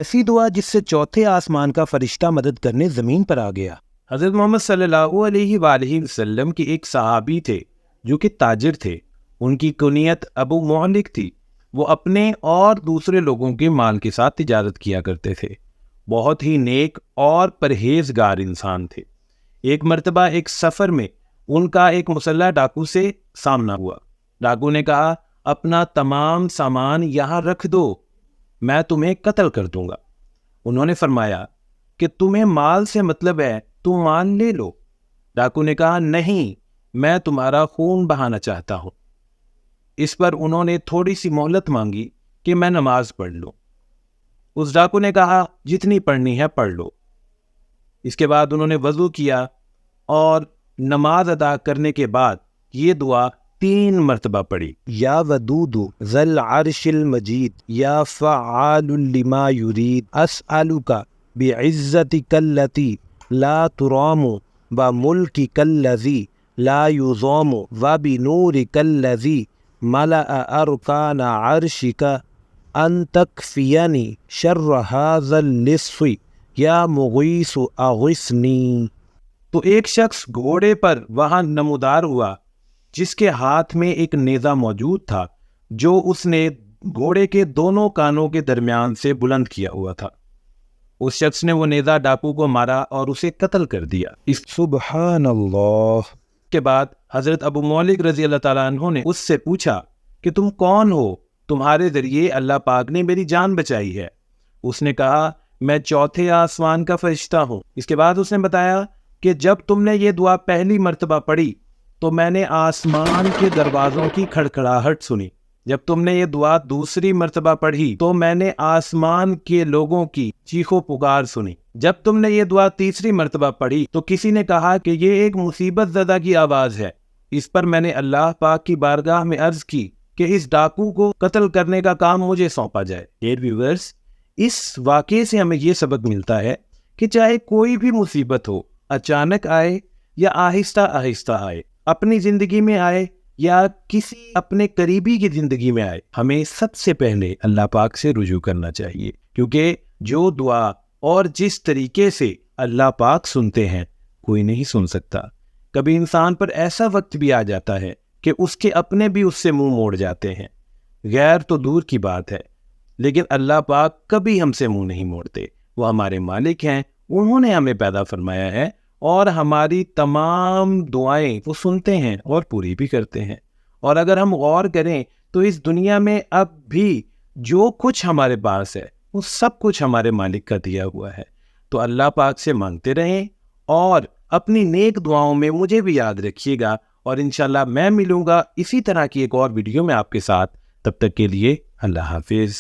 ایسی دعا جس سے چوتھے آسمان کا فرشتہ مدد کرنے زمین پر آ گیا۔ حضرت محمد صلی اللہ علیہ وآلہ وسلم کے ایک صحابی تھے جو کہ تاجر تھے۔ ان کی کنیت ابو معلق تھی۔ وہ اپنے اور دوسرے لوگوں کے مال کے ساتھ تجارت کیا کرتے تھے۔ بہت ہی نیک اور پرہیزگار انسان تھے۔ ایک مرتبہ ایک سفر میں ان کا ایک مسلح ڈاکو سے سامنا ہوا۔ ڈاکو نے کہا، اپنا تمام سامان یہاں رکھ دو، میں تمہیں قتل کر دوں گا۔ انہوں نے فرمایا کہ تمہیں مال سے مطلب ہے، تم مال لے لو۔ ڈاکو نے کہا، نہیں، میں تمہارا خون بہانا چاہتا ہوں۔ اس پر انہوں نے تھوڑی سی مہلت مانگی کہ میں نماز پڑھ لوں۔ اس ڈاکو نے کہا، جتنی پڑھنی ہے پڑھ لو۔ اس کے بعد انہوں نے وضو کیا اور نماز ادا کرنے کے بعد یہ دعا 3 مرتبہ پڑھی۔ یا ودود ذل عرش المجید یا فعال لما یرید اسألک بعزتک التی لا ترام وملکک الذی لا یضام وبنورک الذی ملأ ارکان عرشک ان تکفینی شر ھذا اللصف یا مغیث اغثنی۔ تو ایک شخص گھوڑے پر وہاں نمودار ہوا جس کے ہاتھ میں ایک نیزہ موجود تھا جو اس نے گھوڑے کے دونوں کانوں کے درمیان سے بلند کیا ہوا تھا۔ اس شخص نے وہ نیزہ ڈاکو کو مارا اور اسے قتل کر دیا۔ سبحان اللہ۔ کے بعد حضرت ابو معلق رضی اللہ تعالیٰ عنہ نے اس سے پوچھا کہ تم کون ہو؟ تمہارے ذریعے اللہ پاک نے میری جان بچائی ہے۔ اس نے کہا، میں چوتھے آسمان کا فرشتہ ہوں۔ اس کے بعد اس نے بتایا کہ جب تم نے یہ دعا پہلی مرتبہ پڑھی تو میں نے آسمان کے دروازوں کی کھڑکھڑاہٹ سنی۔ جب تم نے یہ دعا دوسری مرتبہ پڑھی تو میں نے آسمان کے لوگوں کی چیخ و پکار سنی۔ جب تم نے یہ دعا تیسری مرتبہ پڑھی تو کسی نے کہا کہ یہ ایک مصیبت زدہ کی آواز ہے۔ اس پر میں نے اللہ پاک کی بارگاہ میں عرض کی کہ اس ڈاکو کو قتل کرنے کا کام مجھے سونپا جائے۔ ڈیئر ویورز، اس واقعے سے ہمیں یہ سبق ملتا ہے کہ چاہے کوئی بھی مصیبت ہو، اچانک آئے یا آہستہ آہستہ آئے، اپنی زندگی میں آئے یا کسی اپنے قریبی کی زندگی میں آئے، ہمیں سب سے پہلے اللہ پاک سے رجوع کرنا چاہیے، کیونکہ جو دعا اور جس طریقے سے اللہ پاک سنتے ہیں کوئی نہیں سن سکتا۔ کبھی انسان پر ایسا وقت بھی آ جاتا ہے کہ اس کے اپنے بھی اس سے منہ موڑ جاتے ہیں، غیر تو دور کی بات ہے، لیکن اللہ پاک کبھی ہم سے منہ نہیں موڑتے۔ وہ ہمارے مالک ہیں، انہوں نے ہمیں پیدا فرمایا ہے اور ہماری تمام دعائیں وہ سنتے ہیں اور پوری بھی کرتے ہیں۔ اور اگر ہم غور کریں تو اس دنیا میں اب بھی جو کچھ ہمارے پاس ہے وہ سب کچھ ہمارے مالک کا دیا ہوا ہے۔ تو اللہ پاک سے مانگتے رہیں اور اپنی نیک دعاؤں میں مجھے بھی یاد رکھیے گا، اور انشاءاللہ میں ملوں گا اسی طرح کی ایک اور ویڈیو میں آپ کے ساتھ۔ تب تک کے لیے اللہ حافظ۔